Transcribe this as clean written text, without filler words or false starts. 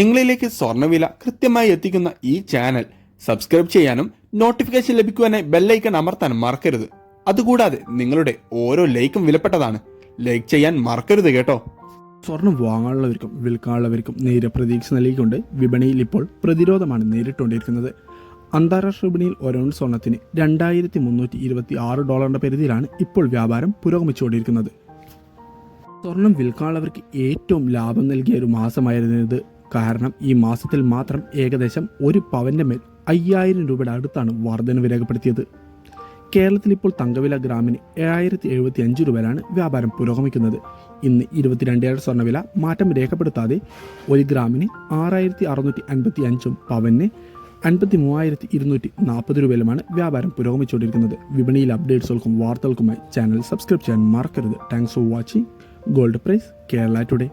നിങ്ങളിലേക്ക് സ്വർണ്ണവില കൃത്യമായി എത്തിക്കുന്ന ഈ ചാനൽ സബ്സ്ക്രൈബ് ചെയ്യാനും നോട്ടിഫിക്കേഷൻ ലഭിക്കുവാനായി ബെല്ലൈക്കൺ അമർത്താനും മറക്കരുത്. അതുകൂടാതെ നിങ്ങളുടെ ഓരോ ലൈക്കും വിലപ്പെട്ടതാണ്. ലൈക്ക് ചെയ്യാൻ മറക്കരുത് കേട്ടോ. സ്വർണം വാങ്ങാനുള്ളവർക്കും വിൽക്കാനുള്ളവർക്കും നേരിയ പ്രതീക്ഷ നൽകിക്കൊണ്ട് വിപണിയിൽ ഇപ്പോൾ പ്രതിരോധമാണ് നേരിട്ടുകൊണ്ടിരിക്കുന്നത്. അന്താരാഷ്ട്ര വിപണിയിൽ ഒരൗൺസ് സ്വർണത്തിന് $2,326 പരിധിയിലാണ് ഇപ്പോൾ വ്യാപാരം പുരോഗമിച്ചുകൊണ്ടിരിക്കുന്നത്. സ്വർണം വിൽക്കാനുള്ളവർക്ക് ഏറ്റവും ലാഭം നൽകിയ ഒരു മാസമായിരുന്നു ഇത്. കാരണം ഈ മാസത്തിൽ മാത്രം ഏകദേശം ഒരു പവന്റെ മേൽ 5000 രൂപയുടെ അടുത്താണ് വർധനവ് രേഖപ്പെടുത്തിയത്. കേരളത്തിൽ ഇപ്പോൾ തങ്കവില ഗ്രാമിന് 7075 രൂപയിലാണ് വ്യാപാരം പുരോഗമിക്കുന്നത്. ഇന്ന് 22 സ്വർണ്ണവില മാറ്റം രേഖപ്പെടുത്താതെ 1 ഗ്രാമിന് 6655 പവന് 53,240 രൂപയിലുമാണ് വ്യാപാരം പുരോഗമിച്ചുകൊണ്ടിരിക്കുന്നത്. വിപണിയിൽ അപ്ഡേറ്റ്സുകൾക്കും വാർത്തകൾക്കുമായി ചാനൽ സബ്സ്ക്രൈബ് ചെയ്യാൻ മറക്കരുത്. Thanks for watching. Gold price Kerala today.